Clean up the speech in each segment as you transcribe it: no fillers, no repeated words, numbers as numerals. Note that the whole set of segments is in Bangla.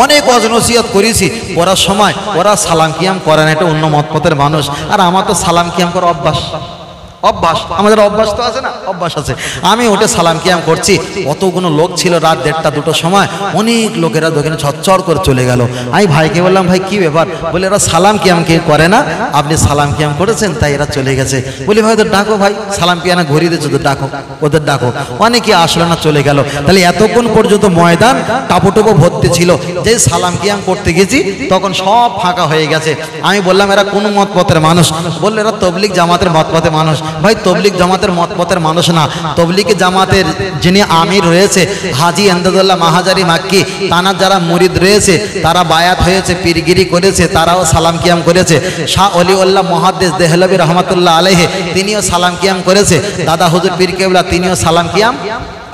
অনেক ওয়াজ নসিহত করেছি, পড়ার সময় ওরা সালাম কিয়াম করে না, এটা অন্য মতপথের মানুষ। আর আমার তো সালাম কিয়াম করার অভ্যাস, আমাদের অভ্যাস তো আছে না, অভ্যাস আছে। আমি ওটা সালাম কিয়াম করছি, অতগুলো লোক ছিল, রাত 1টা 2টোর সময় অনেক লোকেরা দোকানে ঝরঝর করে চলে গেল। আমি ভাইকে বললাম, ভাই কি ব্যাপার? বলে এরা সালাম কিয়াম কে করে না, আপনি সালাম কিয়াম করেছেন তাই এরা চলে গেছে। বলি ভাই ওদের ডাকো, ভাই সালাম কিয়ানা ঘুরিয়ে দিচ্ছে, ওদের ডাকো, ওদের ডাকো। অনেকে আসলো না, চলে গেল। তাহলে এতক্ষণ পর্যন্ত ময়দান টাপুটুপু ভর্তি ছিল, যে সালাম কিয়াম করতে গেছি তখন সব ফাঁকা হয়ে গেছে। আমি বললাম এরা কোন মতপথের মানুষ? বললো এরা তবলিগ জামাতের মতপথের মানুষ। ভাই তবলিগ জামাতের মতপথের মানুষ না, তবলিগ জামাতের যিনি আমির রয়েছে হাজী এমদাদুল্লাহ মাহাজারি মাক্কি, তানার যারা মুরিদ রয়েছে তারা বায়াত হয়েছে, পীরগিরি করেছে, তারাও সালাম কিয়াম করেছে। শাহ অলিউল্লাহ মুহাদ্দিস দেহলভী রহমাতুল্লাহ আলাইহি তিনিও সালাম কিয়াম করেছে। দাদা হুজুর পীর কেবলা তিনিও সালাম কিয়াম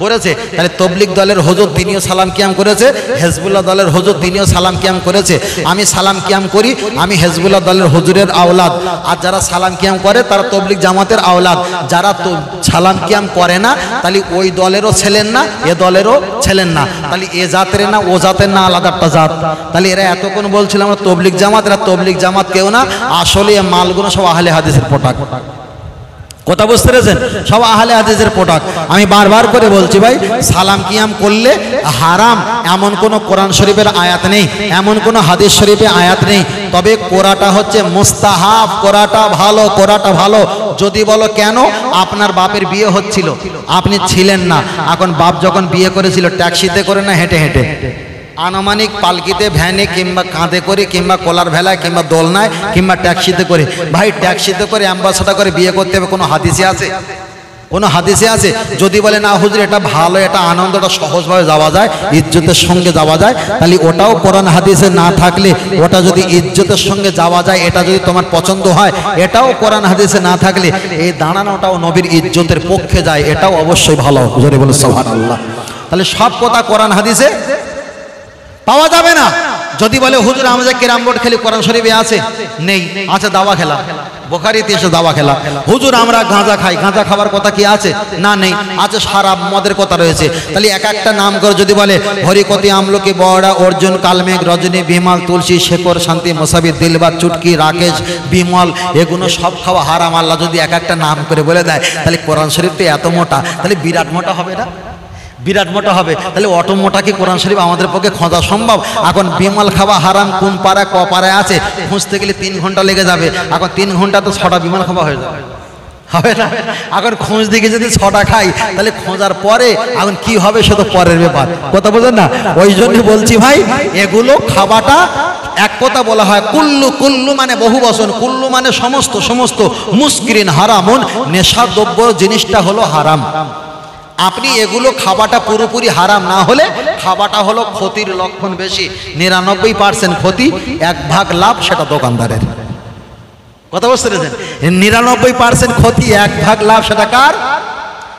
করেছে। তাহলে তবলিগ দলের হুজুর তিনিও সালাম কিয়াম করেছে, হেজবুল্লাহ দলের হুজুর তিনিও সালাম কিয়াম করেছে। আমি সালাম কিয়াম করি, আমি হেজবুল্লাহ দলের হুজুরের আওলাদ। আর যারা সালাম কিয়াম করে তারা তবলিগ জামাতের আওলাদ। যারা তো সালাম কিয়াম করে না তাহলে ওই দলেরও ছেলেন না, এ দলেরও ছেলেন না। তাহলে এ জাতের না ও জাতের না, আলাদা একটা জাত। তাহলে এরা এতক্ষণ বলছিল আমরা তবলিগ জামাত, এরা তবলিগ জামাত কেউ না, আসলে এ মালগুলো সব আহলে হাদিসের পোটাক। কথা বুঝতে পেরেছেন? সব আহলে হাদিসের পোটাক। আমি বারবার করে বলছি ভাই, সালাম কিয়াম করলে হারাম এমন কোন কোরআন শরীফের আয়াত নেই, এমন কোন হাদিস শরীফে আয়াত নেই। তবে কোরাটা হচ্ছে মুস্তাহাব, কোরাটা ভালো, কোরাটা ভালো। যদি বলো কেন, আপনার বাপের বিয়ে হচ্ছিল, আপনি ছিলেন না, এখন বাপ যখন বিয়ে করেছিল ট্যাক্সিতে করে না হেঁটে হেঁটে, আনুমানিক পালকিতে, ভ্যানে, কিংবা কাঁধে করে, কিংবা কোলার ভেলায়, কিংবা দোলনায়, কিংবা ট্যাক্সিতে করে। ভাই ট্যাক্সিতে করে অ্যাম্বাসাডার করে বিয়ে করতে হবে, কোনো হাদিসে আছে? কোনো হাদিসে আছে? যদি বলে না হুজুর এটা ভালো, এটা আনন্দটা সহজভাবে যাওয়া যায়, ইজ্জতের সঙ্গে যাওয়া যায়, তাহলে ওটাও কোরআন হাদিসে না থাকলে, ওটা যদি ইজ্জতের সঙ্গে যাওয়া যায়, এটা যদি তোমার পছন্দ হয়, এটাও কোরআন হাদিসে না থাকলে এই দাঁড়ানোটাও নবীর ইজ্জতের পক্ষে যায়, এটাও অবশ্যই ভালো। জোরে বলে সুবহানাল্লাহ। তাহলে সব কথা কোরআন হাদিসে পাওয়া যাবে না। যদি বলে হুজুর আমাদের ক্যারাম বোর্ড খেলি, কোরআন শরীফে আছে? নেই। আচ্ছা দাওয়া খেলা, বুখারীতে এসে দাওয়া খেলা। হুজুর আমরা গাঁজা খাই, গাঁজা খাবার কথা কি আছে? না, নেই। আচ্ছা শরাব মদের কথা রয়েছে। তাহলে এক একটা নাম করে যদি বলে হরিকতি, আমলকি, বড়া, অর্জুন, কালমেঘ, রজনী, বিমল, তুলসী, শেকর, শান্তি, মোসাবি, দিলবার, চুটকি, রাকেশ, বিমল, এগুলো সব খাওয়া হারাম। আল্লাহ যদি এক একটা নাম করে বলে দেয়, তাহলে কোরআন শরীফটা এত মোটা, তাহলে বিরাট মোটা হবে না? বিরাট মোটা হবে। তাহলে অটো মোটা কি কোরআন শরীফ আমাদের পক্ষে খোঁজা সম্ভব? এখন বিমল খাওয়া হারাম কোন পাড়া ক পাড়ায় আছে খুঁজতে গেলে 3 ঘন্টা লেগে যাবে। এখন 3 ঘন্টা তো 6টা বিমল খাওয়া হয়ে যাবে, হবে না? এখন খোঁজ দিকে যদি 6টা খাই, তাহলে খোঁজার পরে এখন কি হবে সে তো পরের ব্যাপার। কথা বলেন না? ওই জন্য বলছি ভাই, এগুলো খাওয়াটা এক কথা বলা হয় কুল্লু, কুল্লু মানে বহু বচন, কুল্লু মানে সমস্ত, সমস্ত, মুস্কিরিন হারামুন, নেশাদ্রব্য জিনিসটা হলো হারাম। আপনি এগুলো খাওয়াটা পুরোপুরি হারাম না হলে খাওয়াটা হলো ক্ষতির লক্ষণ বেশি। 99% ক্ষতি, 1 ভাগ লাভ, সেটা দোকানদারের। কথা বুঝতে পেরেছেন? 99% ক্ষতি, 1 ভাগ লাভ, সেটা কার?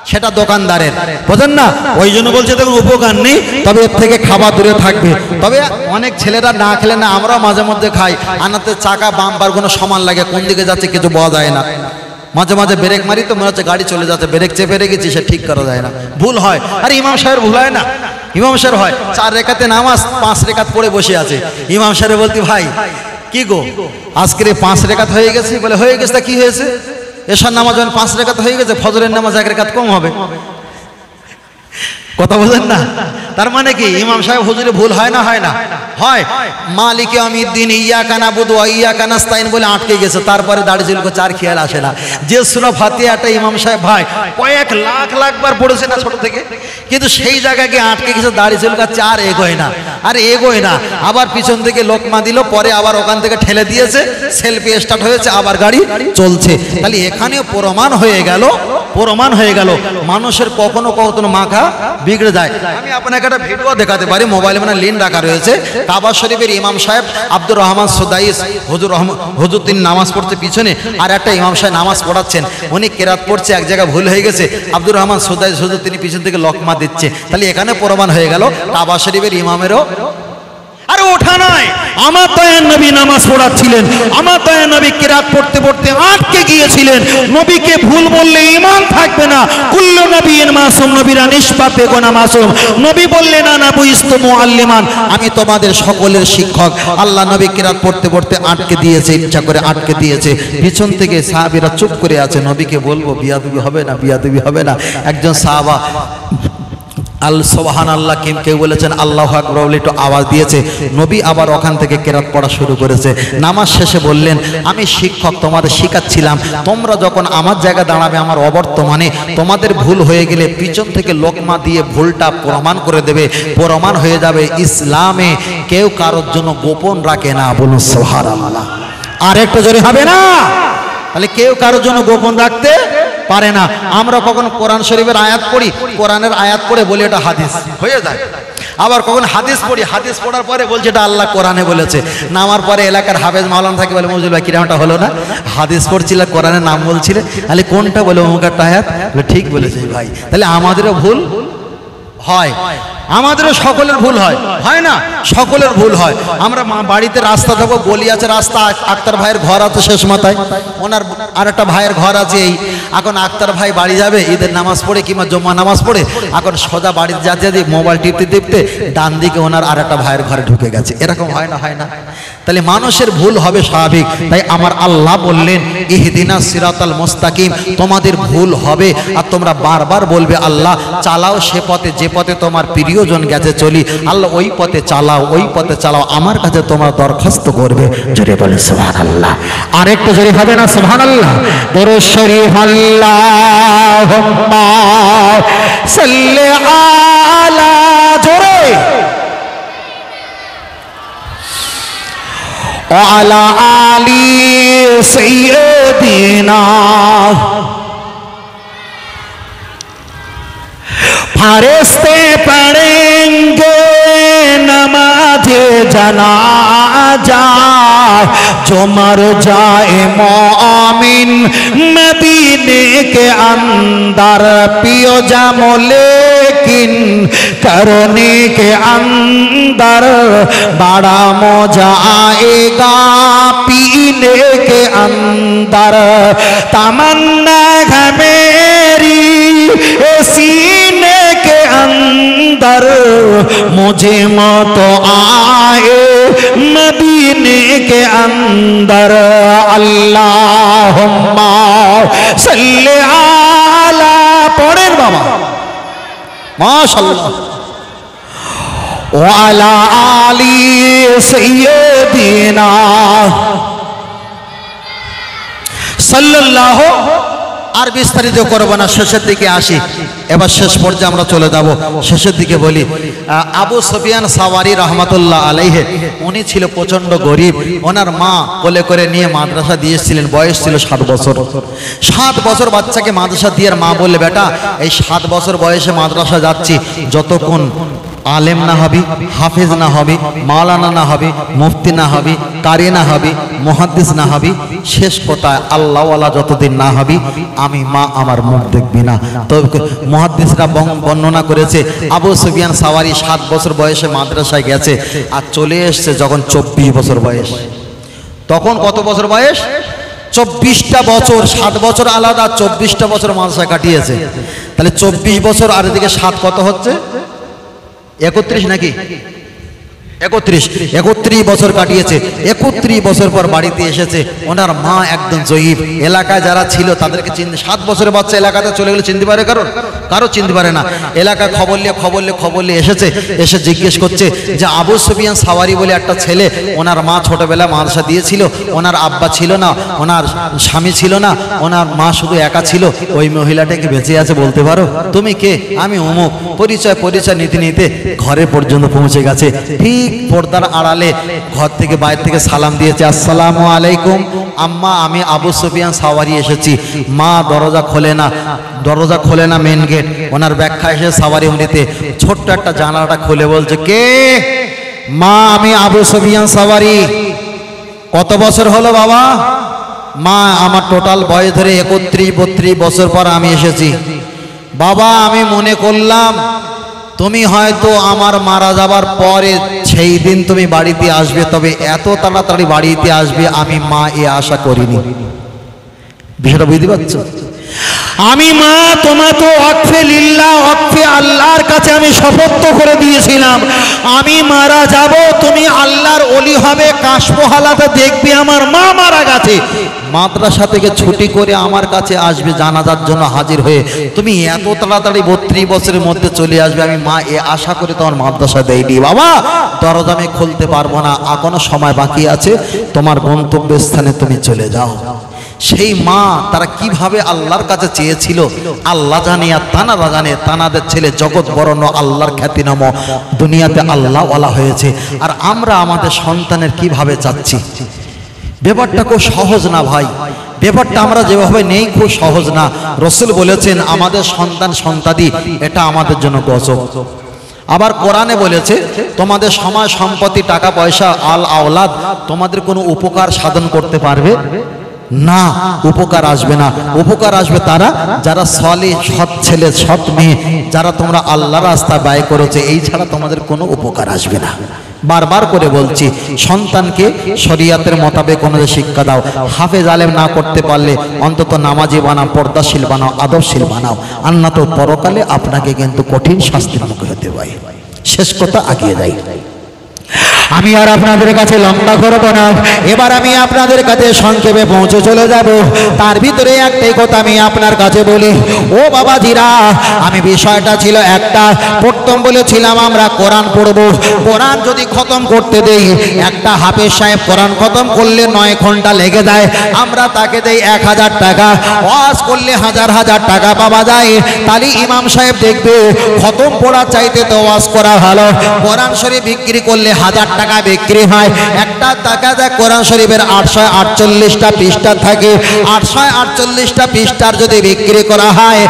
সেটা দোকানদারের। বোঝেন না? ওই জন্য বলছে দেখুন উপকার নেই, তবে এর থেকে খাবার দূরে থাকবে। তবে অনেক ছেলেরা না খেলে না, আমরাও মাঝে মধ্যে খাই, আনাতে চাকা বাম্পার কোনো সমান লাগে, কোন দিকে যাচ্ছে কিছু বলা যায় না। মাঝে মাঝে ব্রেক মারি তো মনে হচ্ছে গাড়ি চলে যাচ্ছে, ব্রেক চেপে রেখেছি, সে ঠিক করা যায় না, ভুল হয়। আরে ইমাম সাহেব ভুল হয় না, ইমাম সাহেব হয় 4 রেখাতে নামাজ, 5 রেখাত পড়ে বসে আছে। ইমাম সাহেব বলতে ভাই কি গো আজকে 5 রেখাত হয়ে গেছে? বলে হয়ে গেছে। তা কি হয়েছে? এশার নামাজ যখন 5 রেখাত হয়ে গেছে, ফজরের নামাজ 1 রেখাত কম হবে। কথা বলেন না? তার মানে কি ইমাম সাহেব হুজুরে ভুল হয় না? হয় না? হয়। মালিক ইয়াউমিদ্দিন ইয়াকা নাবুদু ওয়া ইয়াকা নাস্তাইন বলে আটকে গেছে, তারপরে দাড়ি চুল কো 4 খেয়াল আসে না। যে সূরা ফাতিহাটা ইমাম সাহেব ভাই কয়েক লাখ বার পড়েছে না ছোট থেকে, কিন্তু সেই জায়গায় গিয়ে আটকে গেছে, দাড়ি চুল কা 4 এগোয় না। আর এগোয় না, আবার পিছন থেকে লোকমা দিল, পরে আবার ওখান থেকে ঠেলে দিয়েছে, সেলফি স্টার্ট হয়েছে, আবার গাড়ি চলছে। তাহলে এখানেও প্রমাণ হয়ে গেল, প্রমাণ হয়ে গেল মানুষের কখনো কখনো মাথা বিগড়ে যায়। আমি আপনাকে একটা ভিডিও দেখাতে পারি, মোবাইলে মানে লিঙ্ক রাখা রয়েছে। কাবা শরীফের ইমাম সাহেব আব্দুর রহমান সুদাইস হুজুর তিনি নামাজ পড়তে পিছনে, আর একটা ইমাম সাহেব নামাজ পড়াচ্ছেন, উনি কেরাত পড়ছে, এক জায়গায় ভুল হয়ে গেছে, আব্দুর রহমান সুদাইস হুজুর তিনি পিছন থেকে লকমা দিচ্ছে। তাহলে এখানে প্রমাণ হয়ে গেল কাবা শরীফের ইমামেরও আরে ওঠা নয়, আমার দয়ার নবী নামাজ পড়াচ্ছিলেন, আমার দয়ার নবী কিরাত পড়তে পড়তে আটকে গিয়েছিলেন। নবীকে ভুল বললে ঈমান থাকবে না। কুল্লু নবিয়্যিন মাসুম, নবীরা নিষ্পাপ বেগুনাহ মাসুম। নবী বললেন আনা বুইস্তু মুআল্লিমান, আমি তোমাদের সকলের শিক্ষক। আল্লাহ নবী কিরাত পড়তে পড়তে আটকে দিয়েছে, ইচ্ছা করে আটকে দিয়েছে। পিছন থেকে সাহাবীরা চুপ করে আছে। নবীকে বলবো বিয়াদবি হবে না, বিয়াদবি হবে না। একজন সাহাবা আল সুবহানাল্লাহ কেউ বলেছেন আল্লাহু আকবার বলে একটু আওয়াজ দিয়েছে। নবী আবার ওখান থেকে কেরাত পড়া শুরু করেছে। নামাজ শেষে বললেন আমি শিক্ষক, তোমাদের শিখাচ্ছিলাম, তোমরা যখন আমার জায়গায় দাঁড়াবে আমার অবর্তমানে, তোমাদের ভুল হয়ে গেলে পিছন থেকে লোকমা দিয়ে ভুলটা প্রমাণ করে দেবে, প্রমাণ হয়ে যাবে। ইসলামে কেউ কারোর জন্য গোপন রাখে না, বলুন সুবহানাল্লাহ। আর একটু জোরে হবে না? তাহলে কেউ কারোর জন্য গোপন রাখতে পারে না। আমরা কখন কোরআন শরীফের আয়াত পড়ি, কোরআনের আয়াত পড়ে বলি এটা হাদিস হয়ে যায়। আবার কখন হাদিস পড়ি, হাদিস পড়ার পরে বলছে এটা আল্লাহ কোরআনে বলেছে। নামার পরে এলাকার হাফেজ মাওলানা থাকে বলে মজুল ভাই কিরামটা হলো না, হাদিস পড়ছিলে কোরআনের নাম বলছিলে, তাহলে কোনটা বলে অমুক একটা আয়াত ঠিক বলেছে ভাই। তাহলে আমাদেরও ভুল হয়, আমাদেরও সকলের ভুল হয়, হয় না? সকলের ভুল হয়। আমরা বাড়িতে রাস্তা থাকবো, গলি আছে, রাস্তা, আক্তার ভাইয়ের ঘর আছে শেষ মাথায়, ওনার আরেকটা ভাইয়ের ঘর আছে এই। এখন আক্তার ভাই বাড়ি যাবে ঈদের নামাজ পড়ে কিংবা জুম্মা নামাজ পড়ে, এখন সোজা বাড়িতে যাতে যাতে মোবাইল টিপতে টিপতে ডান দিকে ওনার আরেকটা ভাইয়ের ঘরে ঢুকে গেছে। এরকম হয় না, হয় না? তাহলে মানুষের ভুল হবে স্বাভাবিক। তাই আমার আল্লাহ বললেন ইহদিনাস সিরাতাল মুস্তাকিম, তোমাদের ভুল হবে আর তোমরা বারবার বলবে আল্লাহ চালাও সে পথে যে পথে তোমার প্রিয়জন গেছে চলি, আল্লাহ ওই পথে চালাও, ওই পথে চালাও, আমার কাছে তোমরা দরখাস্ত করবে। জোরে বলে সুবহানাল্লাহ। আর একটু জোরে হবে না সুবহানাল্লাহ? দরুদ শরীফ আল্লাহুম্মা সাল্লি আলা, জোরে আলা আলি সাইয়্যিদিনা। फरिश्ते पढ़ेंगे नमाज़े जनाजा, जो मर जाए मोमिन मदीने के अंदर, पियो जामो लेकिन करने के अंदर, बड़ा मजा आएगा पीने के अंदर। तमन्ना है मेरी सीने के अंदर, मुझे मौत आए मदीने के अंदर। अल्लाहुम्मा सल्ली आला, पढ़ेन बाबा माशाअल्लाह, वाला आली सय्यिदिना সাল্লাল্লাহু। আর বিস্তারিত করবো না, শেষের দিকে আসি। এবার শেষ পর্যায়ে আমরা চলে যাব, শেষের দিকে বলি। আবু সুফিয়ান সাওয়ারি রহমাতুল্লাহ আলাইহি, উনি ছিল প্রচণ্ড গরিব। ওনার মা কোলে করে নিয়ে মাদ্রাসা দিয়েছিলেন, বয়স ছিল 7 বছর। 7 বছর বাচ্চাকে মাদ্রাসা দিয়ে মা বললে বেটা এই 7 বছর বয়সে মাদ্রাসা যাচ্ছি, যতক্ষণ আলেম না হবি, হাফেজ না হবি, মাওলানা না হবি, মুফতি না হবি, কারি না হবি, মুহাদ্দিস না হবি, শেষ কথায় আল্লাহওয়ালা যতদিন না হবি আমি মা আমার মুখ দেখবি না। তো মুহাদ্দিসরা বর্ণনা করেছে আবু সুফিয়ান সাওয়ারি 7 বছর বয়সে মাদ্রাসায় গেছে আর চলে এসছে যখন 24 বছর বয়স। তখন কত বছর বয়স? 24টা বছর। 7 বছর আলাদা, 24টা বছর মাদ্রাসায় কাটিয়েছে। তাহলে 24 বছর আর এদিকে 7 কত হচ্ছে? 31 নাকি? 31 বছর কাটিয়েছে। 31 বছর পর বাড়িতে এসেছে। ওনার মা একদম জয়ীফ, এলাকায় যারা ছিল তাদেরকে চিনতে, 7 বছরের বাচ্চা এলাকাতে চলে গেলে চিনতে পারে কারো চিনতে পারে না। এলাকায় খবর নিয়ে এসেছে, এসে জিজ্ঞেস করছে যে আবু সুফিয়ান সাওয়ারি বলে একটা ছেলে, ওনার মা ছোটবেলায় মাদ্রাসা দিয়েছিল, ওনার আব্বা ছিল না, ওনার স্বামী ছিল না, ওনার মা শুধু একা ছিল, ওই মহিলাটাকে বেঁচে আছে বলতে পারো? তুমি কে? আমি অমুক। পরিচয় নিতে নিতে ঘরে পর্যন্ত পৌঁছে গেছে। ঠিক পর্দার আড়ালে ঘর থেকে বাইরে থেকে সালাম দিয়েছে, আসসালামু আলাইকুম আম্মা, আমি আবু সুফিয়ান সাওয়ারি এসেছি। মা দরজা খোলে না মেন গেট। ওনার ব্যাখ্যা এসে সাওয়ারি উনিতে ছোট্ট একটা জানালাটা খুলে বলছে কে? মা আমি আবু সুফিয়ান সাওয়ারি। কত বছর হলো বাবা? মা আমার টোটাল বয়স ধরে 31-32 বছর পর আমি এসেছি। বাবা আমি মনে করলাম তুমি হয়তো আমার মারা যাবার পরে সেই দিন তুমি বাড়িতে আসবে, তবে এত তাড়াতাড়ি বাড়িতে আসবে আমি মা এ আশা করিনি। বিষয়টা বুঝতে পারছো? আমি মা তোমার তো ওয়াকফে লিল্লাহ, ওয়াকফে আল্লাহর কাছে আমি শপথ করে দিয়েছিলাম, আমি মারা যাব তুমি আল্লাহর ওলি হবে, কাশফ হালাতে দেখবে আমার মা মারা গেছে। মাদ্রাসা থেকে ছুটি করে আমার কাছে আসবে জানাজার জন্য হাজির হয়ে, তুমি এত তাড়াতাড়ি 32 বছরের মধ্যে চলে আসবে আমি মা এ আশা করে তোমার মাদ্রাসা দেয়নি। বাবা দরজা আমি খুলতে পারবো না, এখনো সময় বাকি আছে, তোমার গন্তব্যস্থানে তুমি চলে যাও। সেই মা তারা কিভাবে আল্লাহর কাছে চেয়েছিল আল্লাহ জানে, আর তানারা জানে। তানাদের ছেলে জগৎ বরণ্য আল্লাহর খ্যাতিনাম দুনিয়াতে আল্লাহ ওয়ালা হয়েছে, আর আমরা আমাদের সন্তানের কিভাবে চাচ্ছি। ব্যাপারটা খুব সহজ না ভাই, ব্যাপারটা আমরা যেভাবে নেই খুব সহজ না। রসুল বলেছেন আমাদের সন্তান সন্তাদি এটা আমাদের জন্য গজব। আবার কোরআনে বলেছে তোমাদের সময় সম্পত্তি টাকা পয়সা আল আওলাদ তোমাদের কোনো উপকার সাধন করতে পারবে না, উপকার আসবে না। উপকার আসবে তারা যারা সলিহ সৎ ছেলে সৎ মেয়ে, যারা তোমরা আল্লাহর রাস্তায় ব্যয় করেছে, এই ছাড়া তোমাদের কোনো উপকার আসবে না। বারবার করে বলছি সন্তানকে শরিয়াতের মোতাবেক অনুযায়ী শিক্ষা দাও। হাফেজ আলেম না করতে পারলে অন্তত নামাজি বানাও, পর্দাশীল বানাও, আদবশীল বানাও, আর না তো পরকালে আপনাকে কিন্তু কঠিন শাস্তির মুখে হতে হয়। শেষ কথা আগিয়ে যাই, আমি আর আপনাদের কাছে লম্বা করব না, এবার আমি আপনাদের কাছে সংক্ষেপে পৌঁছে চলে যাব। তার ভিতরে একটাই কথা আমি আপনার কাছে বলি, ও বাবাজিরা, আমি বিষয়টা ছিল একটা, প্রথম বলেছিলাম আমরা কোরআন পড়ব। কোরআন যদি খতম করতে দেই, একটা হাফেজ সাহেব কোরআন খতম করলে 9 ঘন্টা লেগে যায়, আমরা তাকে দেই 1000 টাকা, ওয়াজ করলে হাজার হাজার টাকা পাওয়া যায়। তাহলে ইমাম সাহেব দেখবে খতম পড়ার চাইতে তো ওয়াজ করা ভালো। কোরআন শরীফ বিক্রি করলে 1000 টাকা বিক্রি হয়, একটা টাকা দেয় কোরআন শরীফের 848টা পৃষ্ঠা থাকে, 848টা পৃষ্ঠার যদি বিক্রি করা হয়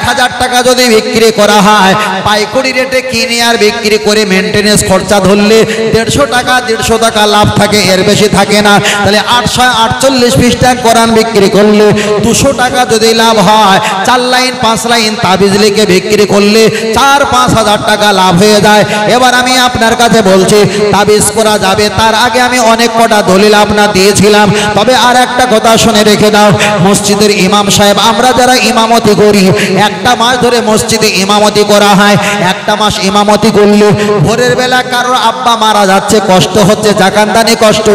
1000 টাকা যদি বিক্রি করা হয়, পাইকারি রেটে কিনে আর বিক্রি করে মেনটেনেন্স খরচা ধরলে 150 টাকা লাভ থাকে, এর বেশি থাকে না। তাহলে 848 পৃষ্ঠা কোরআন বিক্রি করলে 200 টাকা যদি লাভ হয়, 4 লাইন 5 লাইন তাবিজ লিখে বিক্রি করলে 4-5 হাজার টাকা লাভ হয়ে যায়। এবার আমি আপনার কাছে বলছি তাবিজ করা যাবে, তার আগে আমি অনেক কটা দলিল আপনার দিয়েছিলাম। তবে আর একটা কথা শুনে রেখে দাও, মসজিদের ইমাম সাহেব আমরা যারা ইমামতি করি, একটা মাস ধরে মসজিদে ইমামতি করা হয়। একটা মাস ইমামতি করলে ভোরের বেলা কারোর আব্বা মারা যাচ্ছে, কষ্ট হচ্ছে, জাকানদানি কষ্ট,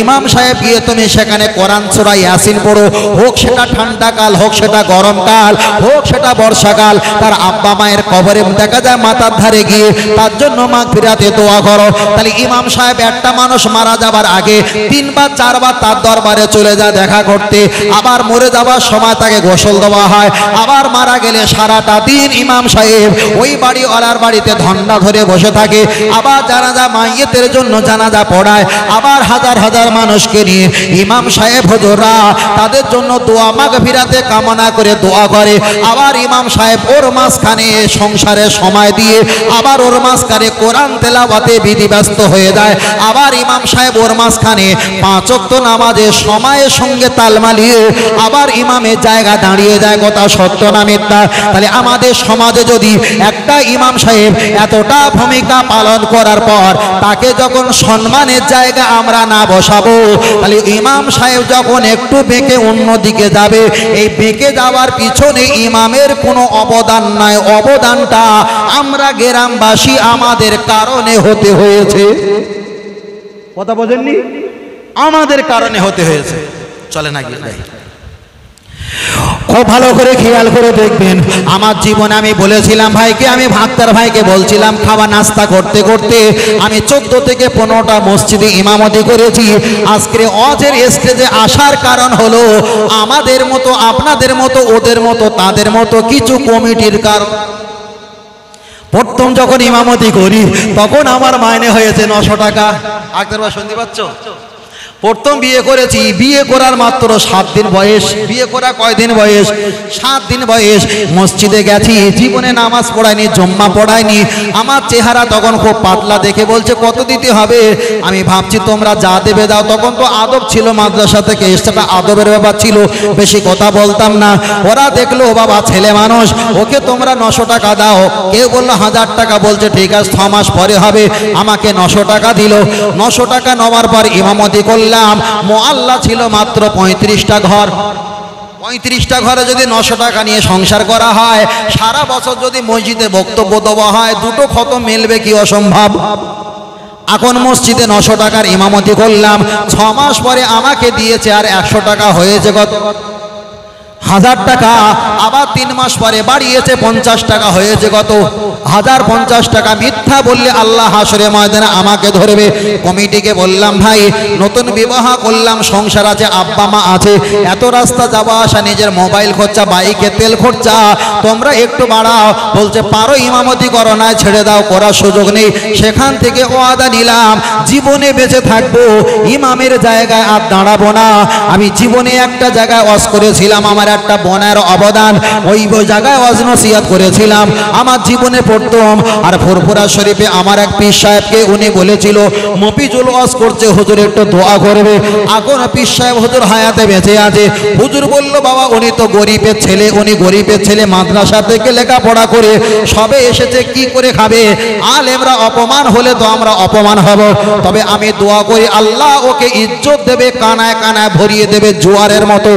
ইমাম সাহেব গিয়ে তুমি সেখানে কোরআন সূরা ইয়াসিন পড়ো, হোক সেটা ঠান্ডাকাল, হোক সেটা গরমকাল, হোক সেটা বর্ষাকাল, তার আব্বা মায়ের কবরে দেখা যায় মাথার ধারে গিয়ে তার জন্য মাগফিরাতে দোয়া করো। তাহলে ইমাম সাহেব একটা মানুষ মারা যাবার আগে 3 বা 4 বার তার দরবারে চলে যায় দেখা করতে, আবার মরে যাবার সময় তাকে গোসল দেওয়া হয়, আবার মারা গেলে সারাটা দিন ইমাম সাহেব ওই বাড়িওয়ালার বাড়িতে ধন্না ধরে বসে থাকে, আবার জানাজা মাইয়েতের জন্য জানাজা পড়ায়, আবার হাজার হাজার মানুষকে নিয়ে ইমাম সাহেব হুজুররা তাদের জন্য দোয়া মাগফিরাতে কামনা করে দোয়া করে। আবার ইমাম সাহেব ওর মাঝখানে সংসারে সময় দিয়ে আবার ওর মাঝখানে কোরআন তেলাওয়াতে বিধিব্যস্ত হয়ে যায়। আবার ইমাম সাহেব ওর মাঝখানে 5 ওয়াক্ত নামাজে সময়ের সঙ্গে তাল মিলিয়ে আবার ইমামের জায়গা দাঁড়িয়ে যায়। কথা সত্য না মিথ্যা? তাহলে আমাদের সমাজে যদি একটা ইমাম সাহেব এতটা ভূমিকা পালন করার পর তাকে যখন সম্মানের জায়গা আমরা না বসাবো, তাহলে ইমাম সাহেব যখন একটু বেঁকে অন্যদিকে যাবে, এই বেঁকে যাওয়ার পিছনে ইমামের কোনো অবদান নাই, অবদানটা আমরা গ্রামবাসী আমাদের কারণে হতে হয়েছে। কথা বোঝেননি? আমাদের কারণে হতে হয়েছে। চলে না গিয়ে খুব ভালো করে খেয়াল করে দেখবেন, আমার জীবনে আমি বলেছিলাম ভাইকে, আমি ভাক্তার ভাইকে বলছিলাম খাওয়া নাস্তা করতে করতে আমি 14 থেকে 15টা মসজিদে ইমামতি করেছি। আজকে ওয়াজের স্টেজে আসার কারণ হলো আমাদের মতো, আপনাদের মতো, ওদের মতো, তাদের মতো কিছু কমিটির কারণ। প্রথম যখন ইমামতি করি তখন আমার মাইনে হয়েছে 900 টাকা। আগের বার শুনতে পাচ্ছ? প্রথম বিয়ে করেছি, বিয়ে করার মাত্র 7 দিন বয়স। বিয়ে করা কয়দিন বয়স? 7 দিন বয়স। মসজিদে গেছি, জীবনে নামাজ পড়ায়নি, জম্মা পড়ায়নি। আমার চেহারা তখন খুব পাতলা, দেখে বলছে কত দিতে হবে। আমি ভাবছি তোমরা যা দেবে দাও। তখন তো আদব ছিল, মাদ্রাসা থেকে এসেটা আদবের ব্যাপার ছিল, বেশি কথা বলতাম না। ওরা দেখলো বাবা ছেলে মানুষ, ওকে তোমরা 900 টাকা দাও। কেউ বললো 1000 টাকা, বলছে ঠিক আছে 6 মাস পরে হবে। আমাকে 900 টাকা দিল। 900 টাকা নেওয়ার পর ইমামতি করলাম। মোয়াল্লা ছিল মাত্র 35টা ঘর। 35টা ঘরে যদি 900 টাকা নিয়ে সংসার করা হয়, সারা বছর যদি মসজিদে বক্তব্য দেওয়া হয়, দুটো খতম মেলবে কি অসম্ভব? এখন মসজিদে 900 টাকার ইমামতি করলাম। 6 মাস পরে আমাকে দিয়েছে আর 100 টাকা হয়েছে কত? 1000 টাকা। আবার 3 মাস পরে বাড়িয়েছে 50 টাকা হয়েছে কত? 1050 টাকা। মিথ্যা বললে আল্লাহ হাসরে ময়দানে আমাকে ধরবে। কমিটিকে বললাম ভাই নতুন বিবাহ করলাম, সংসার আছে, আব্বা মা আছে, এত রাস্তা যাওয়া আসা, নিজের মোবাইল খরচা, বাইকে তেল খরচা, তোমরা একটু বাড়াও। বলছে পারো ইমামতি করো না, ছেড়ে দাও, করার সুযোগ নেই। সেখান থেকে ওয়াদা নিলাম জীবনে বেঁচে থাকবো, ইমামের জায়গায় আর দাঁড়াবো না। আমি জীবনে একটা জায়গায় ওয়াজ করেছিলাম, আমার একটা বোনের অবদান, ওই জায়গায় ওয়াজ নসিহত করেছিলাম আমার জীবনে প্রথম। আর ফুরফুরা শরীফে আমার এক পীর সাহেবকে উনি বলেছিল মফিজুল ওয়াজ করছে, হুজুর একটু দোয়া করবে। এখন পীর সাহেব হুজুর হায়াতে বেঁচে আছে। হুজুর বলল বাবা উনি তো গরিবের ছেলে, উনি গরিবের ছেলে, মাদ্রাসা থেকে লেখাপড়া করে সবে এসেছে, কি করে খাবে? আলেমরা অপমান হলে তো আমরা অপমান হব। তবে আমি দোয়া করি আল্লাহ ওকে ইজ্জত দেবে, কানায় কানায় ভরিয়ে দেবে জোয়ারের মতো।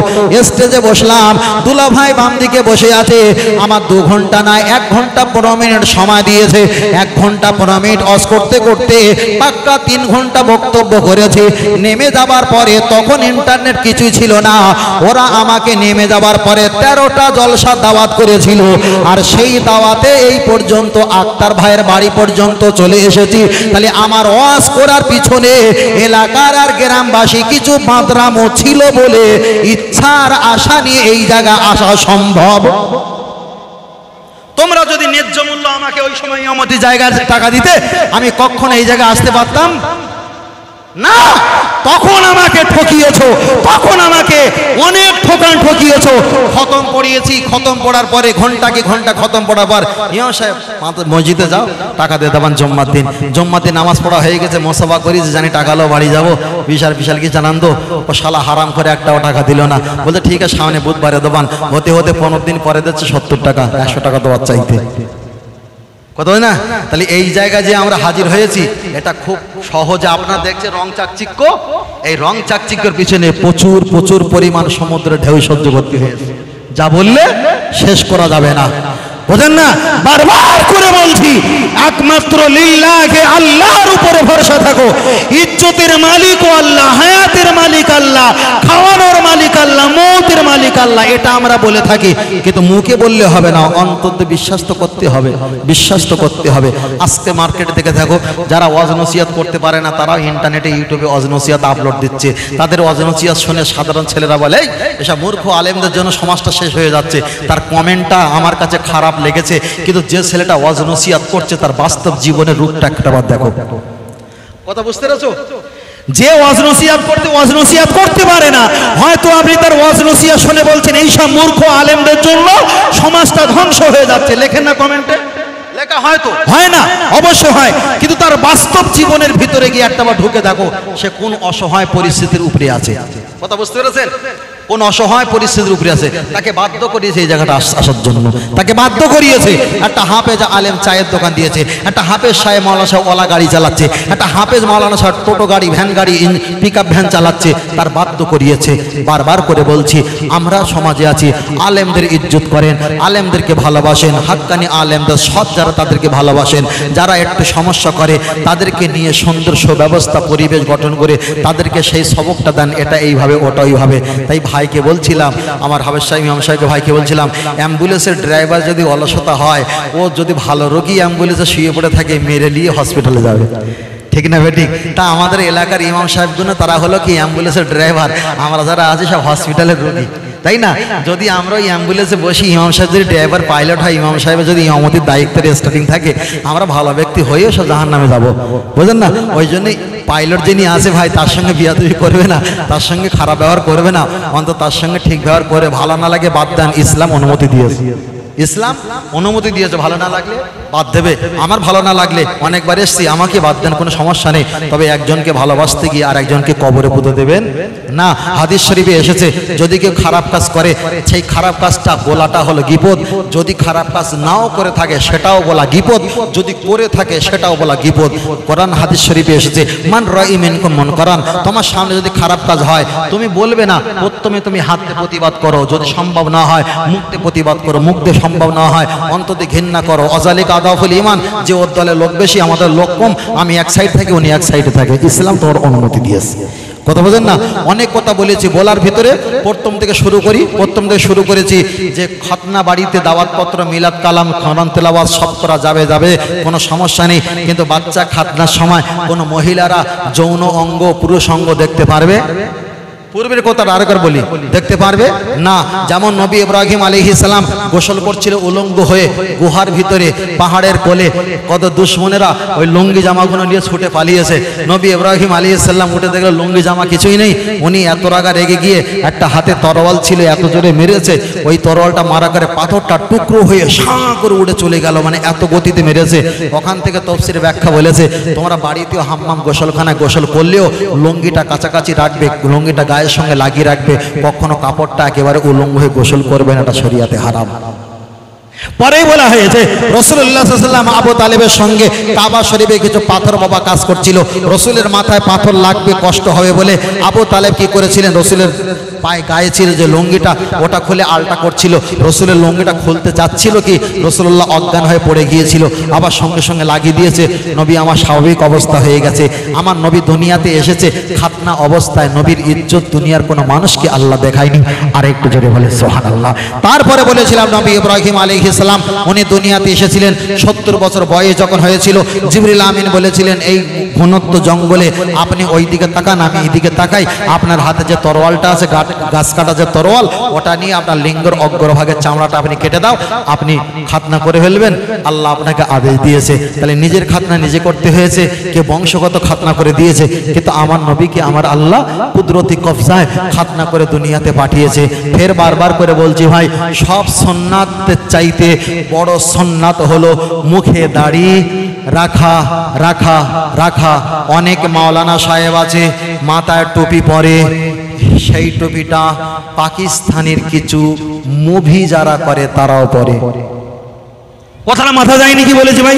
স্টেজে বসলাম, দুলা ভাই বাম দিকে বসে আছে। আমার 2 ঘন্টা না 1 ঘন্টা 15 মিনিট সময় দিয়েছে। 1 ঘন্টা 15 মিনিট ওয়াজ করতে করতে পাক্কা 3 ঘন্টা বক্তব্য করেছে। নেমে যাবার পরে তখন ইন্টারনেট কিছুই ছিল না। ওরা আমাকে নেমে যাবার পরে 13টা জলসা দাওয়াত করেছিল। আর সেই দাওয়াতে এই পর্যন্ত আক্তার ভাইয়ের বাড়ি পর্যন্ত চলে এসেছি। তাহলে আমার ওয়াজ করার পিছনে এলাকার আর গ্রামবাসী কিছু বাঁদরামো ছিল বলে ইচ্ছার আশা নিয়ে এই জায়গা আসা সম্ভব। তোমরা যদি ন্যায্য মূল্য আমাকে ওই সময় ইমামতি জায়গায় টাকা দিতে, আমি কখনো এই জায়গায় আসতে পারতাম না। তখন আমাকে ঠকিয়েছো, তখন আমাকে অনেক ঠকান ঠকিয়েছো। খতম পড়িয়েছি, খতম পড়ার পরে ঘন্টা কি ঘন্টা খতম পড়ার পর ইমাম সাহেব মসজিদে যাও, টাকা দিয়ে দেবেন জম্মার দিন। জম্মার দিন নামাজ পড়া হয়ে গেছে, মোসাফা করি যে জানি টাকা লো বাড়ি যাবো, বিশাল বিশাল কি জানান। ও শালা হারাম করে একটাও টাকা দিল না। বলতে ঠিক আছে সামনে বুধবারে দেবান। হতে হতে 15 দিন পরে দিচ্ছে 70 টাকা, 100 টাকা দেওয়ার চাইতে। কত হয় না? তাহলে এই জায়গায় যে আমরা হাজির হয়েছি এটা খুব সহজে আপনারা দেখছেন রং চাকচিক্য। এই রং চাকচিক্যের পিছনে প্রচুর প্রচুর পরিমাণ সমুদ্রের ঢেউ সহ্য করতে হয়েছে, যা বললে শেষ করা যাবে না। বোঝেন না? বারবার করে বলছি একমাত্র লিল্লাহে, আল্লাহর উপরে ভরসা থাকো। ইজ্জতের মালিক ও আল্লাহ, হায়াতের মালিক আল্লাহ, খাওয়ানোর মালিক আল্লাহ, মৌতের মালিক আল্লাহ, এটা আমরা বলে থাকি। কিন্তু মুখে বললে হবে না, অন্তত বিশ্বাস তো করতে হবে, বিশ্বাস তো করতে হবে। আজকে মার্কেটে থেকে দেখো যারা ওয়াজ নসিহত করতে পারে না, তারাও ইন্টারনেটে ইউটিউবে ওয়াজ নসিহত আপলোড দিচ্ছে। তাদের ওয়াজ নসিহত শুনে সাধারণ ছেলেরা বলে এসব মূর্খ আলেমদের জন্য সমাজটা শেষ হয়ে যাচ্ছে। তার কমেন্টটা আমার কাছে খারাপ লেগেছে, কিন্তু যে ছেলেটা ওয়াজ নসিহত করছে তার বাস্তব জীবনের রূপটা একটাবার দেখো। কথা বুঝতে পেরেছো? যে ওয়াজ নসিহত করতে পারে না, হয়তো আপনি তার ওয়াজ নসিহত শুনে বলছেন এইসব মূর্খ আলেমদের জন্য সমাজটা ধ্বংস হয়ে যাচ্ছে। লেখেন না কমেন্টে? লেখা হয়তো হয় না, অবশ্য হয়, কিন্তু তার বাস্তব জীবনের ভিতরে গিয়ে একটাবার ঢুকে দেখো সে কোন অসহায় পরিস্থিতির উপরে আছে। কথা বুঝতে পেরেছেন? কোন অসহায় পরিস্থিতির উপরে আছে, তাকে বাধ্য করিয়েছে এই জায়গাটা আসার জন্য, তাকে বাধ্য করিয়েছে। একটা হাফেজ আলেম চায়ের দোকান দিয়েছে, একটা হাফেজ সাহেব মাওলানা সাহেব ওলা গাড়ি চালাচ্ছে, একটা হাফেজ মাওলানা সাহেব টোটো গাড়ি, ভ্যান গাড়ি, পিকআপ ভ্যান চালাচ্ছে, তার বাধ্য করিয়েছে। বারবার করে বলছি আমরা সমাজে আছি, আলেমদের ইজ্জত করেন, আলেমদেরকে ভালোবাসেন, হাক্কানি আলেমদের সৎ যারা তাদেরকে ভালোবাসেন, যারা একটু সমস্যা করে তাদেরকে নিয়ে সুন্দর সুব্যবস্থা পরিবেশ গঠন করে তাদেরকে সেই সবকটা দেন, এটা এইভাবে ওটা ওইভাবে। তাই ভাইকে বলছিলাম, আমার হাফেজ সাহেব ইমাম সাহেবকে ভাইকে বলছিলাম, অ্যাম্বুলেন্সের ড্রাইভার যদি অলসতা হয়, ও যদি ভালো রোগী অ্যাম্বুলেন্সে শুয়ে পড়ে থাকে, মেরে নিয়ে হসপিটালে যাবে। ঠিক না বেঠিক? তা আমাদের এলাকার ইমাম সাহেবগুলো তারা হলো কি অ্যাম্বুলেন্সের ড্রাইভার, আমরা যারা আছি সব হসপিটালের রোগী। তাই না? যদি আমরা ওই অ্যাম্বুলেন্সে বসি, ইমাম সাহেব যদি ড্রাইভার পাইলট হয়, ইমাম সাহেবের যদি ইমামতির দায়িত্বের স্টার্টিং থাকে, আমরা ভালো ব্যক্তি হয়েও সব জাহান্নামে যাবো, বুঝলেন না? ওই জন্যই পাইলট যিনি আছে ভাই, তার সঙ্গে বিয়াদবি করবে না, তার সঙ্গে খারাপ ব্যবহার করবে না, অন্তত তার সঙ্গে ঠিক ব্যবহার করে। ভালো না লাগে বাদ দেন, ইসলাম অনুমতি দিয়েছে, ইসলাম অনুমতি দিয়েছে, ভালো না লাগলে বাদ দেবে। আমার ভালো না লাগলে অনেকবার এসছি, আমাকে বাদ দেন, কোনো সমস্যা নেই, তবে একজনকে ভালোবাসতে গিয়ে আর একজনকে কবরে পুঁতে দেবেন না। হাদিস শরীফে এসেছে, যদি কেউ খারাপ কাজ করে, সেই খারাপ কাজটা বলাটা হলো গীবত। যদি খারাপ কাজ নাও করে থাকে সেটাও বলা গীবত, যদি করে থাকে সেটাও বলা গীবত। কোরআন হাদিস শরীফে এসেছে, মান রাই মিনকুম মুনকারান, তোমার সামনে যদি খারাপ কাজ হয় তুমি বলবে না, প্রথমে তুমি হাতে প্রতিবাদ করো, যদি সম্ভব না হয় মুখে প্রতিবাদ করো, মুখে সম্ভব না হয় অন্তত ঘৃণা করো। অজালিকা আদাফুল ঈমান, যে ওর দলে লোক বেশি আমাদের লোক কম, আমি এক সাইড থাকি উনি এক সাইডে থাকে, ইসলাম তোমার অনুমতি দিয়েছে। কথা বোঝেন না? অনেক কথা বলেছি, বলার ভিতরে প্রথম থেকে শুরু করেছি যে খতনা বাড়িতে দাওয়াতপত্র, মিলাদ, কালাম, কোরআন তেলাওয়াত সব করা যাবে, কোনো সমস্যা নেই, কিন্তু বাচ্চা খাতনার সময় কোনো মহিলারা যৌন অঙ্গ, পুরুষ অঙ্গ দেখতে পারবে? পূর্বের কথা আরেকবার বলি, দেখতে পারবে না। যেমন নবী ইব্রাহিম আলাইহিস সালাম গোসল করছিল উলঙ্গ হয়ে গুহার ভিতরে, পাহাড়ের কোলে, কত দুশমনেরা ওই লুঙ্গি জামাগুলো নিয়ে ছুটে পালিয়েছে। নবী ইব্রাহিম আলাইহিস সালাম উঠে দেখলো লুঙ্গি জামা কিছুই নেই। উনি এত রাগা রেগে গিয়ে একটা হাতে তরোয়াল ছিল, এত জোরে মেরেছে, ওই তরোয়ালটা মারা করে পাথরটা টুকরো হয়ে সাঁ করে উড়ে চলে গেল, মানে এত গতিতে মেরেছে। ওখান থেকে তাফসীরে ব্যাখ্যা বলেছে, তোমরা বাড়িতেও হাম্মাম গোসলখানায় গোসল করলেও লুঙ্গিটা কাছাকাছি রাখবে, লুঙ্গিটা গায়ের সঙ্গে লাগিয়ে রাখবে, কখনো কাপড়টা একেবারে উলঙ্গ হয়ে গোসল করবে না, এটা শরিয়াতে হারাম। পরেই বলা হয়েছে রাসূলুল্লাহ সাল্লাল্লাহু আলাইহি ওয়াসাল্লাম আবু তালেবের সঙ্গে কাবা শরীফে কিছু পাথর বাবা কাজ করছিল, রসুলের মাথায় পাথর লাগবে, কষ্ট হবে বলে আবু তালেব কি করেছিলেন, রসুলের পায়ে গায়ে ছিল যে লুঙ্গিটা, ওটা খুলে আলটা করছিল। রসুলের লুঙ্গিটা খুলতে যাচ্ছিল কি রসুল্লাহ অজ্ঞান হয়ে পড়ে গিয়েছিল, আবার সঙ্গে সঙ্গে লাগিয়ে দিয়েছে। নবী আমার স্বাভাবিক অবস্থা হয়ে গেছে। আমার নবী দুনিয়াতে এসেছে খাতনা অবস্থায়, নবীর ইজ্জত দুনিয়ার কোনো মানুষকে আল্লাহ দেখায়নি। আর একটু জোরে বলে সুবহানাল্লাহ। তারপরে বলেছিলাম নবী ইব্রাহিম আলাইহিস সালাম উনি দুনিয়াতে এসেছিলেন 70 বছর বয়স যখন হয়েছিল, জিবরিল আমিন বলেছিলেন এই ঘনত্ব জঙ্গলে আপনি ওই দিকে তাকান, আমি এই দিকে তাকাই, আপনার হাতে যে তরোয়ালটা আছে, গাছ কাটা যে তরোয়াল, ওটা নিয়ে আপনার লিঙ্গের অগ্রভাগের চামড়াটা আপনি কেটে দাও, আপনি খাতনা করে ফেলবেন। আল্লাহ আপনাকে আদেশ দিয়েছে, তাহলে নিজের খাতনা নিজে করতে হয়েছে, কে বংশগত খাতনা করে দিয়েছে, কিন্তু আমার নবীকে আমার আল্লাহ কুদরতি কবজায় খাতনা করে দুনিয়াতে পাঠিয়েছে। ফের বারবার করে বলছি ভাই, সব সুন্নাতের চাইতে বড় সুন্নাত হলো মুখে দাড়ি রাখা রাখা রাখা। অনেক মাওলানা সাহেব আছে মাথায় টুপি পরে, সেই টুপিটা পাকিস্তানের কিছু মুভি যারা করে তারাও পরে। কথাটা মাথা যায় নাকি বলেছি ভাই?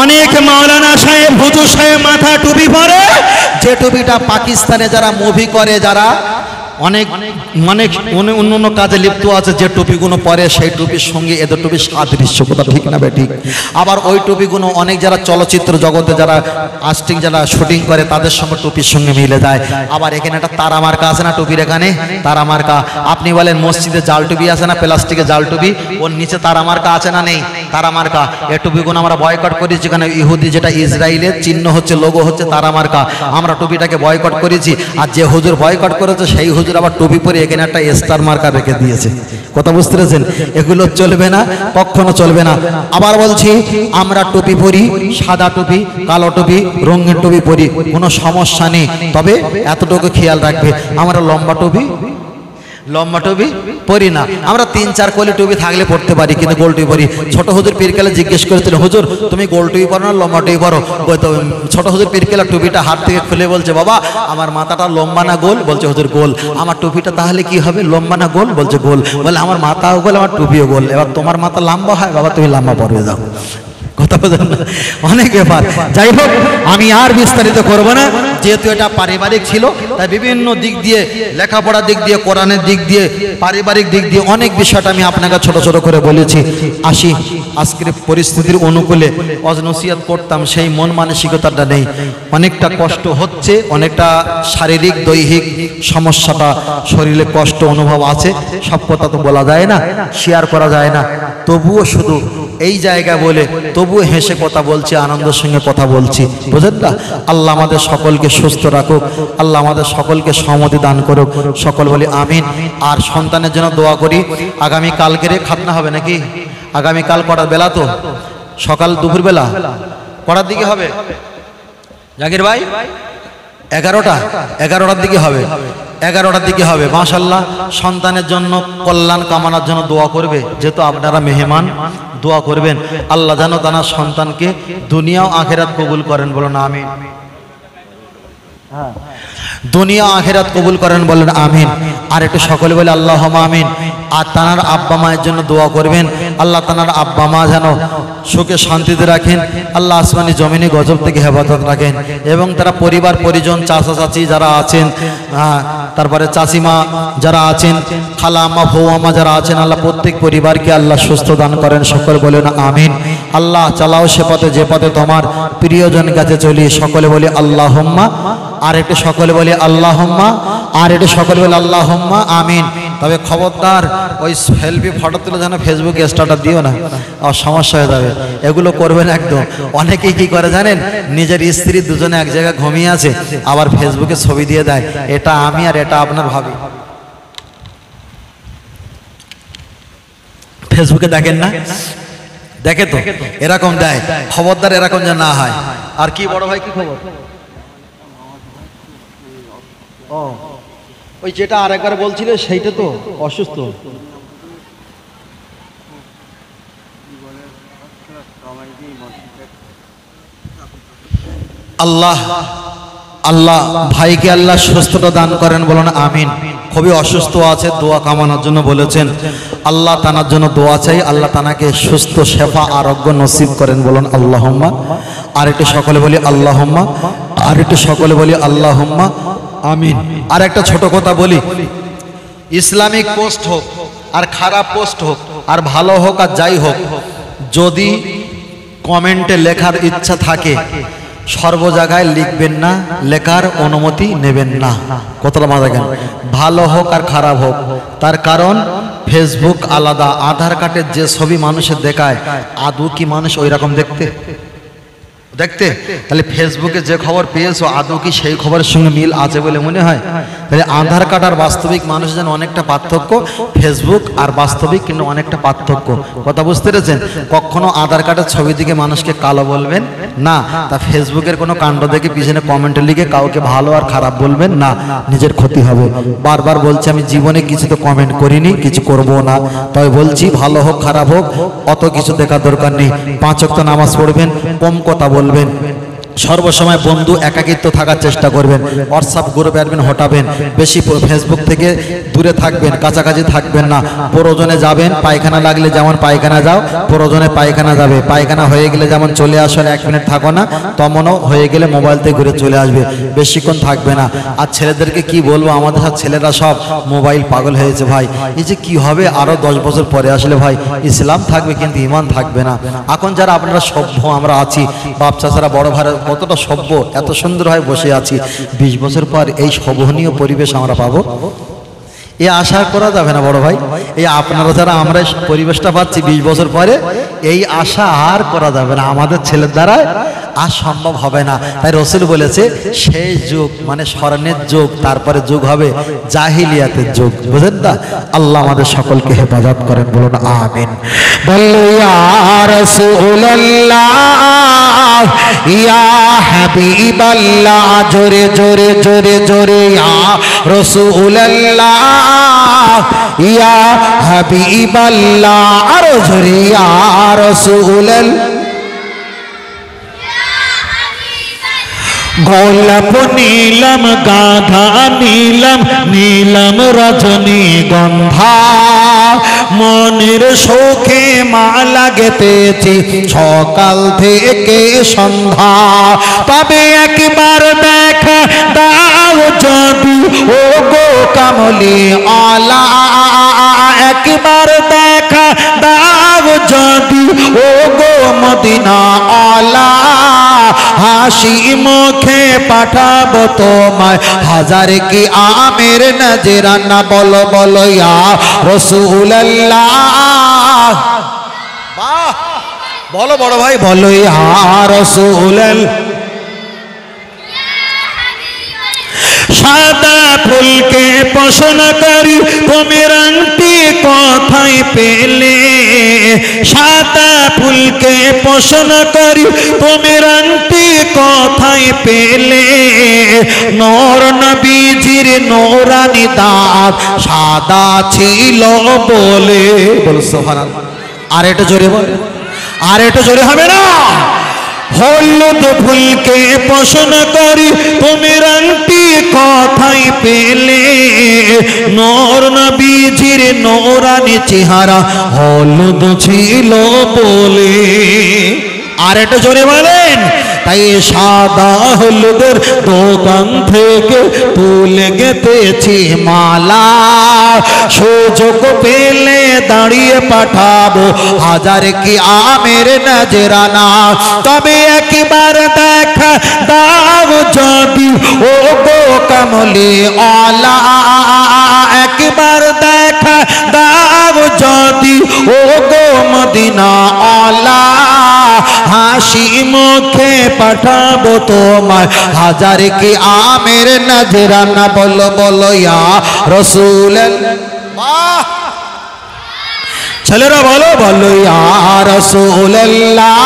অনেক মাওলানা সাহেব, হুজুর সাহেব মাথা টুপি পরে, যে টুপিটা পাকিস্তানে যারা মুভি করে, যারা অনেক অনেক অন্য কাজে লিপ্ত আছে, যে টুপিগুলো পরে সেই টুপির সঙ্গে এদের টুপির সাদৃশ্য, কথা ঠিক না বে ঠিক? আবার ওই টুপিগুলো অনেক যারা চলচ্চিত্র জগতে যারা কাস্টিং যারা শুটিং করে তাদের সঙ্গে টুপির সঙ্গে মিলে যায়। আবার এখানে একটা তারা মার্কা আছে না টুপির, এখানে তারা মার্কা। আপনি বলেন মসজিদে জাল টুপি আছে না, প্লাস্টিকের জাল টুপি, ওর নিচে তারা মার্কা আছে না নেই? তারা মার্কা। এই টুপিগুলো আমরা বয়কট করেছি, যেখানে ইহুদি যেটা ইসরায়েলের চিহ্ন হচ্ছে, লোগো হচ্ছে তারা মার্কা, আমরা টুপিটাকে বয়কট করেছি। আর যে হুজুর বয়কট করেছে সেই হুজুর আবার টুপি পরে এখানে একটা স্টার মার্কা রেখে দিয়েছে। কথা বুঝতে পেরেছেন? এগুলো চলবে না, কখনো চলবে না। আবার বলছি, আমরা টুপি পরি, সাদা টুপি, কালো টুপি, রঙিন টুপি পরি, কোনো সমস্যা নেই, তবে এতটুকু খেয়াল রাখবে আমরা লম্বা টুপি পরি না। আমরা 3-4 কোলি টুপি থাকলে পড়তে পারি, কিন্তু গোল টুপি পরি। ছোট হুজুর পীরকেলা জিজ্ঞেস করেছিল, হুজুর তুমি গোল টুপি পরো না লম্বা টুপি পরো? ছোট হুজুর পীরকেলা টুপিটা হাত থেকে খুলে বলছে, বাবা আমার মাথাটা লম্বা না গোল? বলছে হুজুর গোল। আমার টুপিটা তাহলে কি হবে, লম্বা না গোল? বলছে গোল। বলে আমার মাথাও গোল, আমার টুপিও গোল। এবার তোমার মাথা লম্বা হয়, বাবা তুমি লম্বা পরবে যাও। কথা বোঝেন না? অনেক ব্যাপার। যাই হোক, আমি আর বিস্তারিত করব না, যেহেতু এটা পারিবারিক ছিল, তাই বিভিন্ন দিক দিয়ে, লেখাপড়ার দিক দিয়ে, কোরআনের দিক দিয়ে, পারিবারিক দিক দিয়ে অনেক বিষয়টা আমি আপনাকে ছোট ছোট করে বলেছি। আসি আজকের পরিস্থিতির অনুকূলে অজনসিয়াত করতাম, সেই মন মানসিকতাটা নেই। অনেকটা কষ্ট হচ্ছে, অনেকটা শারীরিক দৈহিক সমস্যাটা, শরীরে কষ্ট অনুভব আছে, সব কথা তো বলা যায় না, শেয়ার করা যায় না। তবুও শুধু এই জায়গা বলে তবু হেসে কথা বলছি, আনন্দের সঙ্গে কথা বলছি, বুঝলেন না? আল্লাহ আমাদের সকলকে সুস্থ রাখুক, আল্লাহ আমাদের সকলকে সম্মতি দান করুক, সকল বলি আমিন। আর সন্তানের জন্য দোয়া করি। আগামী কালকেরে খাতনা হবে নাকি? আগামীকাল কটার বেলা? তো সকাল দুপুর বেলা কটার দিকে হবে জাকির ভাই? 11টার দিকে হবে। 11টার দিকে হবে। মাশাআল্লাহ, সন্তানের জন্য কল্যাণ কামনার জন্য দোয়া করবে, যেহেতু আপনারা মেহমান, দোয়া করবেন আল্লাহ যেন তার সন্তানকে দুনিয়া ও আখিরাত কবুল করেন, বলুন আমিন। দুনিয়া আখিরাত কবুল করেন, বলেন আমিন। আর একটু সকলে বলে আল্লাহুম্মা আমিন। আর তানার আব্বা মায়ের জন্য দোয়া করবেন, আল্লাহ তানার আব্বা মা যেন সুখে শান্তিতে রাখেন, আল্লাহ আসমানি জমিনে গজব থেকে হেফাজত রাখেন, এবং তারা পরিবার পরিজন, চাচা চাচি যারা আছেন, তারপরে চাচিমা যারা আছেন, খালা আম্মা, বউ আম্মা যারা আছেন, আল্লাহ প্রত্যেক পরিবারকে আল্লাহ সুস্থ দান করেন, সকল বলেন আমিন। আল্লাহ চালাও সে পথে যে পথে তোমার প্রিয়জন কাছে চলি, সকলে বলি আল্লাহুম্মা। আর একটু সকলে বলি আল্লাহুম্মা। আর একটু সকলে বলি আল্লাহুম্মা আমিন। তবে খবরদার ওই সেলফি ফটো তুলে যেন ফেসবুকে স্ট্যাটাস দিও না, আর সমস্যা হয়ে যাবে। এগুলো করবেন একদম। অনেকেই কি করে জানেন, নিজের স্ত্রী দুজনে এক জায়গায় ঘুমিয়ে আছে, আবার ফেসবুকে ছবি দিয়ে দেয়, এটা আমি আর এটা আপনার ভাবি। ফেসবুকে দেখেন না? দেখে তো, এরকম দেয়। খবরদার এরকম যেন না হয়। আর কি বড় ভাই, কি খবর? ও, ওই যেটা আরেকবার বলছিলে সেইটা তো অসুস্থ। আল্লাহ আল্লাহ ভাইকে আল্লাহ সুস্থতা দান করেন, বলুন আমিন। খুবই অসুস্থ আছে, দোয়া কামানোর জন্য বলেছেন, আল্লাহ তানার জন্য দোয়া চাই, আল্লাহ তানাকে সুস্থ শেফা আরোগ্য নসিব করেন, বলুন আল্লাহুম্মা। আর একটু সকলে বলি আল্লাহুম্মা। আর একটু সকলে বলি আল্লাহুম্মা আমিন। আর একটা ছোট কথা বলি, ইসলামিক পোস্ট হোক আর খারাপ পোস্ট হোক আর ভালো হোক আর যাই হোক, যদি কমেন্টে লেখার ইচ্ছা থাকে সর্ব জায়গায় লিখবেন না, লেখার অনুমতি নেবেন না। কতটা মাথা কেন? ভালো হোক আর খারাপ হোক, তার কারণ ফেসবুক আলাদা। আধার কার্ডের যে ছবি মানুষের দেখায়, আদৌ কি মানুষ ওই রকম দেখতে? তাহলে ফেসবুকে যে খবর পেয়েছো আদৌ কি সেই খবরের সঙ্গে মিল আছে বলে মনে হয়? তাহলে আধার কার্ড আর বাস্তবিক মানুষ যেন অনেকটা পার্থক্য, ফেসবুক আর বাস্তবিক কিন্তু অনেকটা পার্থক্য। কথা বুঝতে পেরেছেন? কখনো আধার কার্ডের ছবি দিকে মানুষকে কালো বলবেন না, তা ফেসবুকের কোনো কাণ্ড দেখে পিছনে কমেন্টে লিখে কাউকে ভালো আর খারাপ বলবেন না, নিজের ক্ষতি হবে। বারবার বলছি, আমি জীবনে কিছু তো কমেন্ট করিনি, কিছু করবো না, তবে বলছি ভালো হোক খারাপ হোক অত কিছু দেখার দরকার নেই। 5 ওয়াক্ত নামাজ পড়বেন, কম কথা বলবেন, সর্বসময় বন্ধু একাকিত্ব থাকার চেষ্টা করবেন, হোয়াটসঅ্যাপ গ্রুপ অ্যাডমিন হটাবেন, বেশি ফেসবুক থেকে দূরে থাকবেন, কাছাকাছি থাকবেন না। প্রয়োজনে যাবেন, পায়খানা লাগলে যেমন পায়খানা যাও, প্রয়োজনে পায়খানা যাবে, পায়খানা হয়ে গেলে যেমন চলে আসো, 1 মিনিট থাকো না, তেমনও হয়ে গেলে মোবাইল থেকে ঘুরে চলে আসবে, বেশিক্ষণ থাকবে না। আর ছেলেদেরকে কি বলবো, আমাদের সব ছেলেরা সব মোবাইল পাগল হয়েছে ভাই। এই যে কি হবে আরো 10 বছর পরে আসলে ভাই, ইসলাম থাকবে কিন্তু ইমান থাকবে না। এখন যারা আপনারা সভ্য আমরা আছি, বাপ চাচারা বড় ভাই কতটা সভ্য, এত সুন্দর হয় বসে আছি, 20 বছর পর এই শোভনীয় পরিবেশ আমরা পাবো, এ আশা করা যাবে না বড় ভাই। এই আপনারা যারা আমরা পরিবেশটা পাচ্ছি 20 বছর পরে, এই আশা আর করা যাবে না, আমাদের ছেলের দ্বারা আর সম্ভব হবে না। তাই রসুল বলেছে সেই যুগ মানে স্মরণের যুগ, তারপরে যুগ হবে জাহিলিয়াতের যুগ, বুঝলেন না? আল্লাহ আমাদের সকলকে হেফাজত করেন, বলুন আমিন। বলো ইয়া রাসূলুল্লাহ, ইয়া হাবিবাল্লাহ, জোরে জোরে জোরে জোরে ইয়া রাসূলুল্লাহ, ইয়া হাবিবাল্লাহ, আরো জোরে ইয়া রাসূলুল্লাহ। গোলাপ নীলম গাধা নীলম, নীলম রজনী গন্ধা, মনের শোকে মালা গেঁথেছি সকাল থেকে সন্ধ্যা। তবে একবার দেখা দাও যদি ও গো কামলি আলা, একবার দেখা দাও যদি ও গো মদিনা আলা, হাসি মুখে পাঠাবো তোমায় হাজার কি আমের নজরানা, বলো বলো ইয়া রাসূলুল্লাহ। বাহ বলো বড় ভাই বলো। বলো ইয়া রাসূলাল সাদা ফুলকে পছন্দ করি তুমি রংটি কোথায় পেলে, সাদা ফুলকে পছন্দ করি তুমি রংটি কোথায় পেলে, নূর নবীজির নূরানি দাঁত সাদা ছিল বলে। বলো সুবহানাল্লাহ। আর এটা জোরে বল, আর একটু জোরে হবে না? হলুদ ফুলকে পছন্দ করি তুমি রংটি কোথায় পেলে, নূর নবীজির নূরানি চেহারা হলুদ ছিল বলে। আর একটু জোরে বলেন। তাই সাদা হলুদের দোকান থেকে তুলে গেতেছি মালা, সুযোগ পেলে দাঁড়িয়ে পাঠাবো হাজার কি আমের নজরানা। তবে একবার দেখা দাও যদি ও গো কমলে আলা, একবার দেখা দাও যদি ও গো মদিনা আলা, হাসি মুখে পাঠাবো তোমার হাজার কি আমের নজরানা। বলো বলো ইয়া রাসূলুল্লাহ। ছেলেরা বলো বলো ইয়া রাসূলুল্লাহ।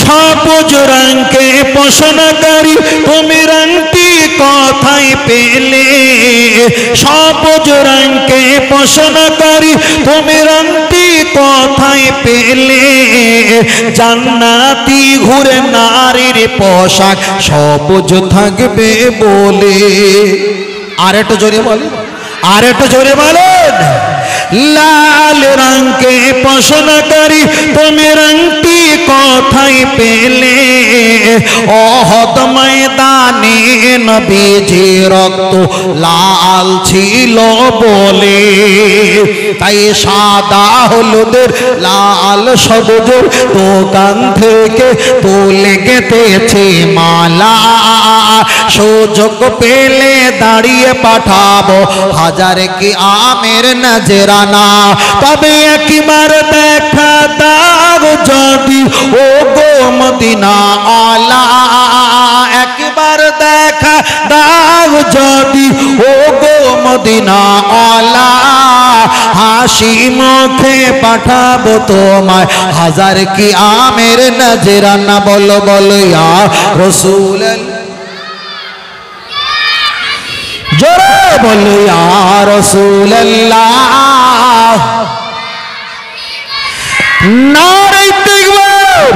সবুজ রঙকে পছন্দ করি তুমি রংটি কোথায় পেলে, সবুজ রঙকে পছন্দ করি তুমি রংটি কোথায় পেলে, জান্নাতি ঘুরে নারীর পোশাক সবুজ থাকবে বলে। আর একটু জোরে বলেন, আর একটু জোরে বলেন। লাল রঙকে পছন্দ করি তুমি রংটি কোথায় পেলে, ওহদ ময়দানে নবীজি রক্ত লাল ছিল বলে। তাই সাদা হলুদের লাল সবুজের দোকান থেকে তুলে গেতেছে মালা, সুযোগ পেলে দাঁড়িয়ে পাঠাবো হাজার কি আমের নজরানা। তবে একবার দেখা দাও যদি ও গো মদিনা আলা, একবার দেখা দাও যদি ও গো মদিনা আলা, হাসি মুখে পাঠাবো তোমায় হাজার কি আমের নজরানা। বলো বলো ইয়া রাসূলুল্লাহ। জোরে বলো ইয়া রাসূলুল্লাহ। নারে তাকবীর।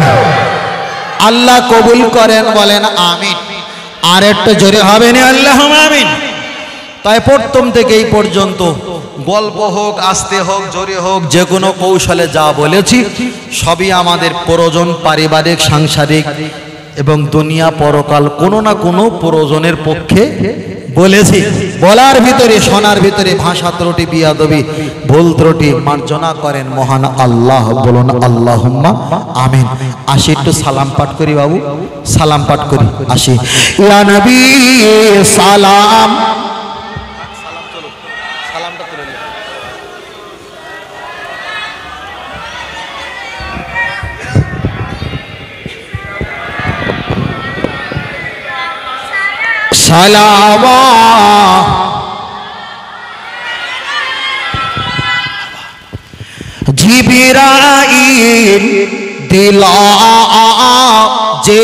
আল্লাহ কবুল করেন, বলেন আমিন। আর একটু জোরে হবে না? আল্লাহুম্মা আমিন। তাই প্রথম থেকে এই পর্যন্ত গল্প হোক, আস্তে হোক, জোরে হোক, যে কোনো কৌশলে যা বলেছি সবই আমাদের প্রয়োজন, পারিবারিক, সাংসারিক এবং দুনিয়া পরকাল কোনো না কোনো প্রয়োজনের পক্ষে বলেছি। বলার ভিতরে শোনার ভিতরে ভাষা ত্রুটি, বিয়াদবি, ভুল ত্রুটি মার্জনা করেন মহান আল্লাহ। বলুন আল্লাহুম্মা আমিন। আসি একটু সালাম পাঠ করি বাবু, সালাম পাঠ করি আসি। ইয়া নবী সালাম। সালামা জিবরাইল দিলা যে